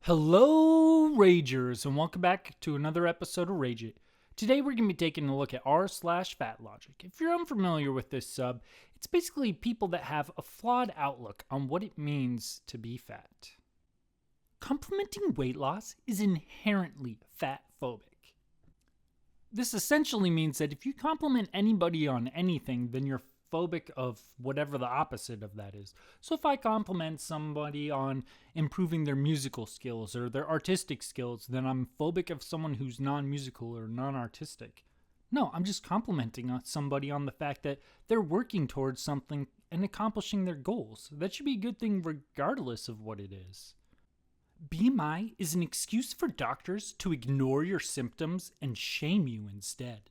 Hello, Ragers, and welcome back to another episode of Rage It. Today we're going to be taking a look at r/fatlogic. If you're unfamiliar with this sub, it's basically people that have a flawed outlook on what it means to be fat. Complimenting weight loss is inherently fat-phobic. This essentially means that if you compliment anybody on anything, then you're phobic of whatever the opposite of that is. So if I compliment somebody on improving their musical skills or their artistic skills, then I'm phobic of someone who's non-musical or non-artistic. No, I'm just complimenting somebody on the fact that they're working towards something and accomplishing their goals. That should be a good thing regardless of what it is. BMI is an excuse for doctors to ignore your symptoms and shame you instead.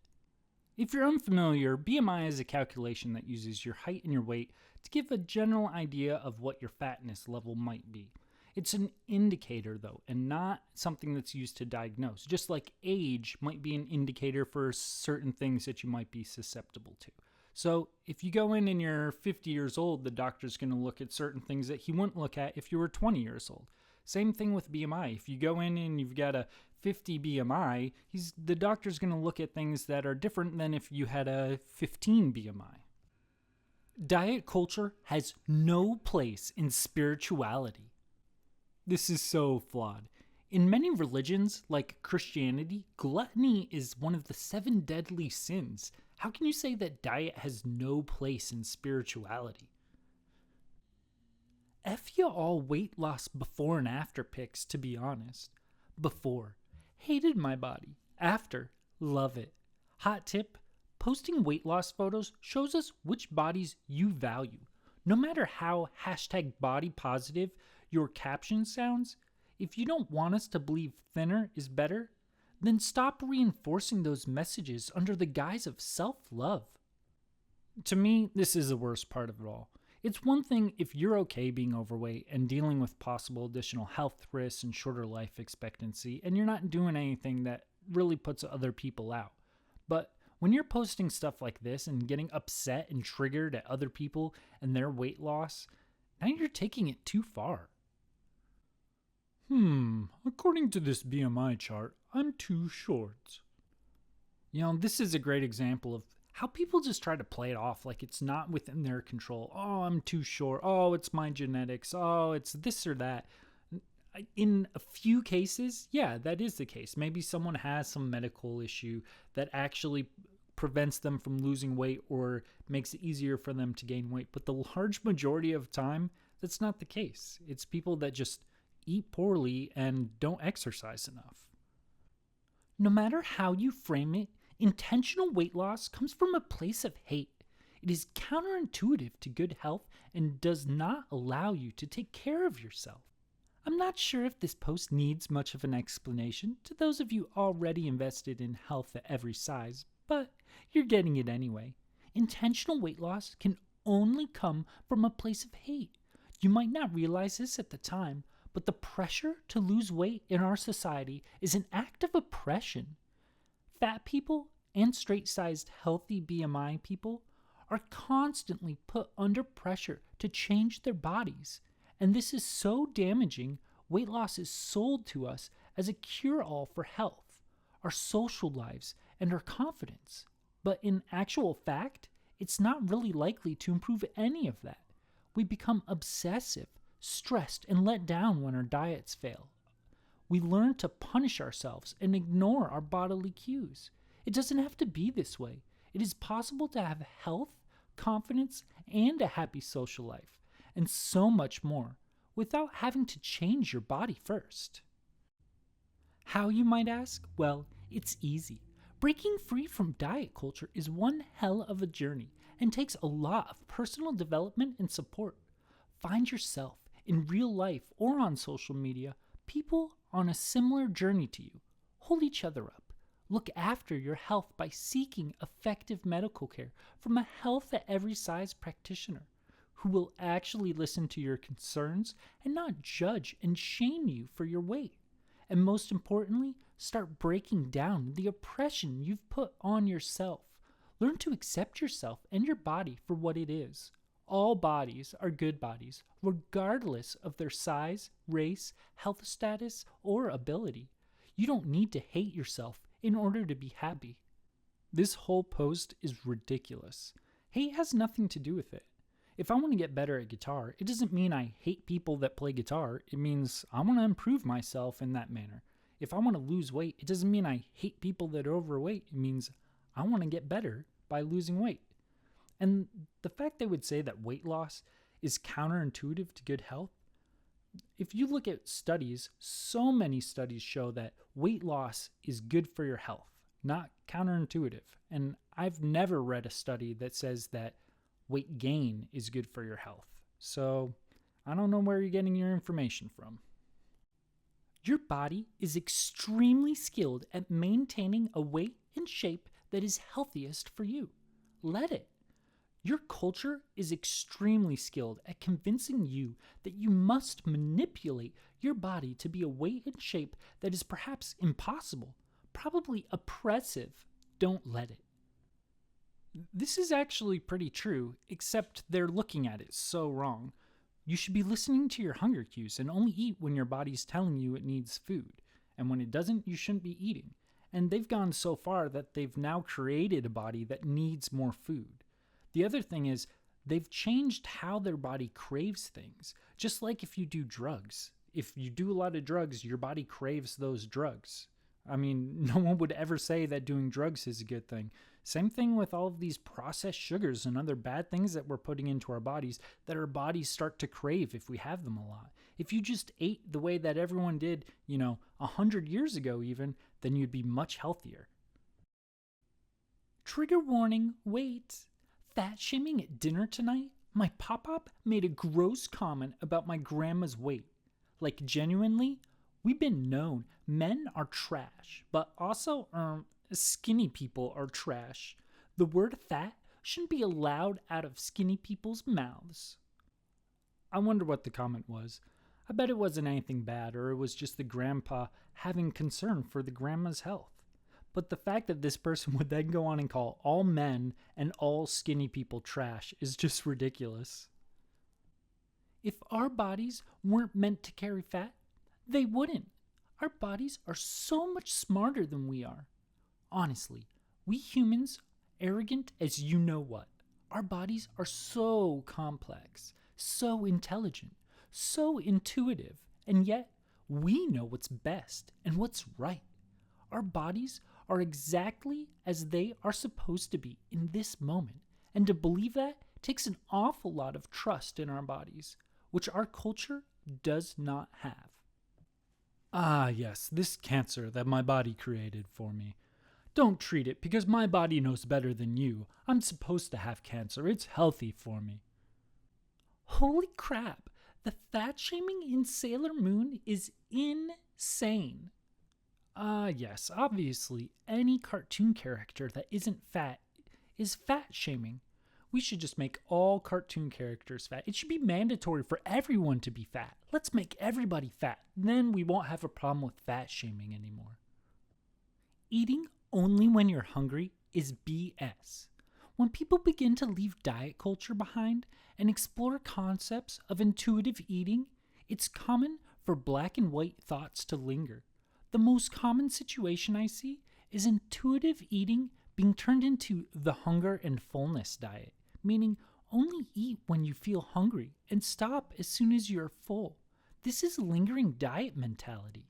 If you're unfamiliar, BMI is a calculation that uses your height and your weight to give a general idea of what your fatness level might be. It's an indicator, though, and not something that's used to diagnose, just like age might be an indicator for certain things that you might be susceptible to. So if you go in and you're 50 years old, the doctor's going to look at certain things that he wouldn't look at if you were 20 years old. Same thing with BMI. If you go in and you've got a 50 BMI, the doctor's going to look at things that are different than if you had a 15 BMI. Diet culture has no place in spirituality. This is so flawed. In many religions, like Christianity, gluttony is one of the 7 deadly sins. How can you say that diet has no place in spirituality? F you all weight loss before and after pics, to be honest. Before, hated my body. After, love it. Hot tip, posting weight loss photos shows us which bodies you value. No matter how #body positive your caption sounds, if you don't want us to believe thinner is better, then stop reinforcing those messages under the guise of self-love. To me, this is the worst part of it all. It's one thing if you're okay being overweight and dealing with possible additional health risks and shorter life expectancy, and you're not doing anything that really puts other people out. But when you're posting stuff like this and getting upset and triggered at other people and their weight loss, now you're taking it too far. According to this BMI chart, I'm too short. This is a great example of how people just try to play it off like it's not within their control. Oh, I'm too short. Oh, it's my genetics. Oh, it's this or that. In a few cases, yeah, that is the case. Maybe someone has some medical issue that actually prevents them from losing weight or makes it easier for them to gain weight. But the large majority of time, that's not the case. It's people that just eat poorly and don't exercise enough. No matter how you frame it, intentional weight loss comes from a place of hate. It is counterintuitive to good health and does not allow you to take care of yourself. I'm not sure if this post needs much of an explanation to those of you already invested in health at every size, but you're getting it anyway. Intentional weight loss can only come from a place of hate. You might not realize this at the time, but the pressure to lose weight in our society is an act of oppression. Fat people and straight-sized healthy BMI people are constantly put under pressure to change their bodies. And this is so damaging, weight loss is sold to us as a cure-all for health, our social lives, and our confidence. But in actual fact, it's not really likely to improve any of that. We become obsessive, stressed, and let down when our diets fail. We learn to punish ourselves and ignore our bodily cues. It doesn't have to be this way. It is possible to have health, confidence, and a happy social life, and so much more, without having to change your body first. How, you might ask? Well, it's easy. Breaking free from diet culture is one hell of a journey and takes a lot of personal development and support. Find yourself in real life or on social media, people on a similar journey to you. Hold each other up. Look after your health by seeking effective medical care from a health at every size practitioner who will actually listen to your concerns and not judge and shame you for your weight. And most importantly, start breaking down the oppression you've put on yourself. Learn to accept yourself and your body for what it is. All bodies are good bodies, regardless of their size, race, health status, or ability. You don't need to hate yourself in order to be happy. This whole post is ridiculous. Hate has nothing to do with it. If I want to get better at guitar, it doesn't mean I hate people that play guitar. It means I want to improve myself in that manner. If I want to lose weight, it doesn't mean I hate people that are overweight. It means I want to get better by losing weight. And the fact they would say that weight loss is counterintuitive to good health, if you look at studies, so many studies show that weight loss is good for your health, not counterintuitive. And I've never read a study that says that weight gain is good for your health. So I don't know where you're getting your information from. Your body is extremely skilled at maintaining a weight and shape that is healthiest for you. Let it. Your culture is extremely skilled at convincing you that you must manipulate your body to be a weight and shape that is perhaps impossible, probably oppressive. Don't let it. This is actually pretty true, except they're looking at it so wrong. You should be listening to your hunger cues and only eat when your body's telling you it needs food. And when it doesn't, you shouldn't be eating. And they've gone so far that they've now created a body that needs more food. The other thing is, they've changed how their body craves things. Just like if you do drugs. If you do a lot of drugs, your body craves those drugs. I mean, no one would ever say that doing drugs is a good thing. Same thing with all of these processed sugars and other bad things that we're putting into our bodies that our bodies start to crave if we have them a lot. If you just ate the way that everyone did, 100 years ago even, then you'd be much healthier. Trigger warning, wait. Fat shaming at dinner tonight? My pop-up made a gross comment about my grandma's weight. Like, genuinely, we've been known men are trash, but also, skinny people are trash. The word fat shouldn't be allowed out of skinny people's mouths. I wonder what the comment was. I bet it wasn't anything bad, or it was just the grandpa having concern for the grandma's health. But the fact that this person would then go on and call all men and all skinny people trash is just ridiculous. If our bodies weren't meant to carry fat, they wouldn't. Our bodies are so much smarter than we are. Honestly, we humans, arrogant as you know what. Our bodies are so complex, so intelligent, so intuitive, and yet we know what's best and what's right. Our bodies are exactly as they are supposed to be in this moment, and to believe that takes an awful lot of trust in our bodies, which our culture does not have. Ah, yes, this cancer that my body created for me. Don't treat it because my body knows better than you. I'm supposed to have cancer. It's healthy for me. Holy crap, the fat shaming in Sailor Moon is insane. Yes, obviously, any cartoon character that isn't fat is fat shaming. We should just make all cartoon characters fat. It should be mandatory for everyone to be fat. Let's make everybody fat. Then we won't have a problem with fat shaming anymore. Eating only when you're hungry is BS. When people begin to leave diet culture behind and explore concepts of intuitive eating, it's common for black and white thoughts to linger. The most common situation I see is intuitive eating being turned into the hunger and fullness diet, meaning only eat when you feel hungry and stop as soon as you're full. This is lingering diet mentality.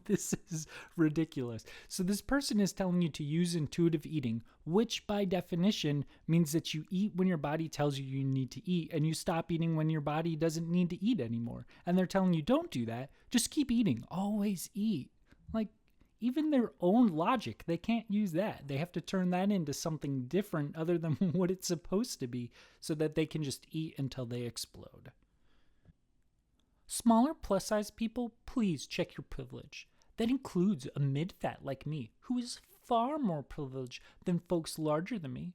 This is ridiculous. So this person is telling you to use intuitive eating, which by definition means that you eat when your body tells you you need to eat, and you stop eating when your body doesn't need to eat anymore. And they're telling you don't do that. Just keep eating. Always eat. Like, even their own logic, they can't use that. They have to turn that into something different other than what it's supposed to be so that they can just eat until they explode. Smaller plus-size people, please check your privilege. That includes a mid-fat like me, who is far more privileged than folks larger than me.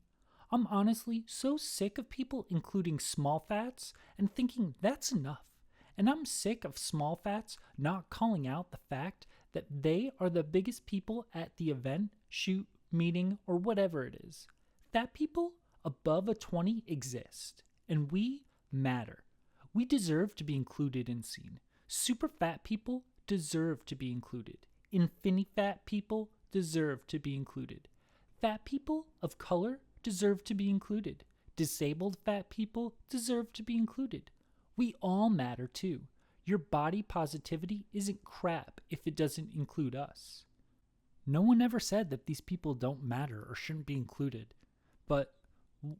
I'm honestly so sick of people including small fats and thinking that's enough. And I'm sick of small fats not calling out the fact that they are the biggest people at the event, shoot, meeting, or whatever it is. Fat people above a 20 exist, and we matter. We deserve to be included and seen. Super fat people deserve to be included. Infinity fat people deserve to be included. Fat people of color deserve to be included. Disabled fat people deserve to be included. We all matter too. Your body positivity isn't crap if it doesn't include us. No one ever said that these people don't matter or shouldn't be included. But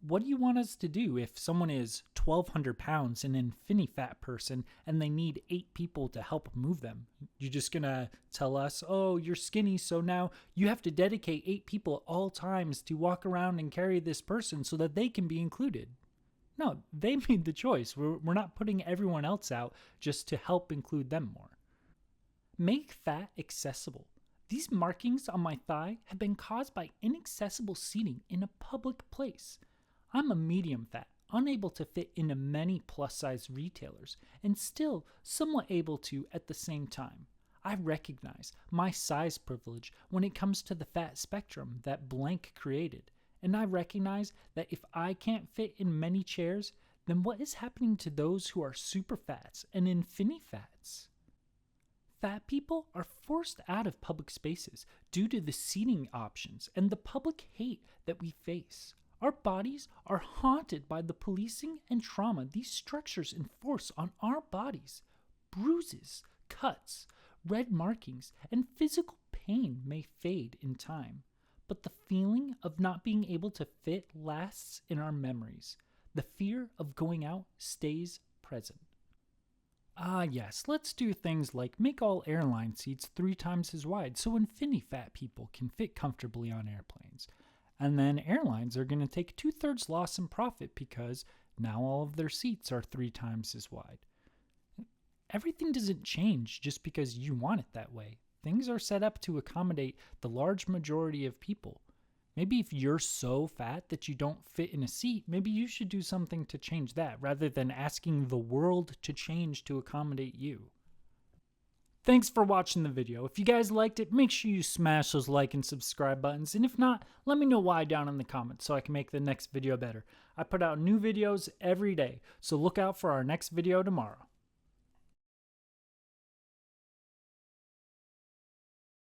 what do you want us to do if someone is 1,200 pounds, an infinity fat person, and they need 8 people to help move them? You're just going to tell us, oh, you're skinny, so now you have to dedicate 8 people at all times to walk around and carry this person so that they can be included. No, they made the choice. We're not putting everyone else out just to help include them more. Make fat accessible. These markings on my thigh have been caused by inaccessible seating in a public place. I'm a medium fat, unable to fit into many plus-size retailers, and still somewhat able to at the same time. I recognize my size privilege when it comes to the fat spectrum that blank created, and I recognize that if I can't fit in many chairs, then what is happening to those who are super fats and infinity fats? Fat people are forced out of public spaces due to the seating options and the public hate that we face. Our bodies are haunted by the policing and trauma these structures enforce on our bodies. Bruises, cuts, red markings, and physical pain may fade in time, but the feeling of not being able to fit lasts in our memories. The fear of going out stays present. Yes, let's do things like make all airline seats 3 times as wide so infinity fat people can fit comfortably on airplanes. And then airlines are going to take 2/3 loss in profit because now all of their seats are 3 times as wide. Everything doesn't change just because you want it that way. Things are set up to accommodate the large majority of people. Maybe if you're so fat that you don't fit in a seat, maybe you should do something to change that rather than asking the world to change to accommodate you. Thanks for watching the video. If you guys liked it, make sure you smash those like and subscribe buttons. And if not, let me know why down in the comments so I can make the next video better. I put out new videos every day, so look out for our next video tomorrow.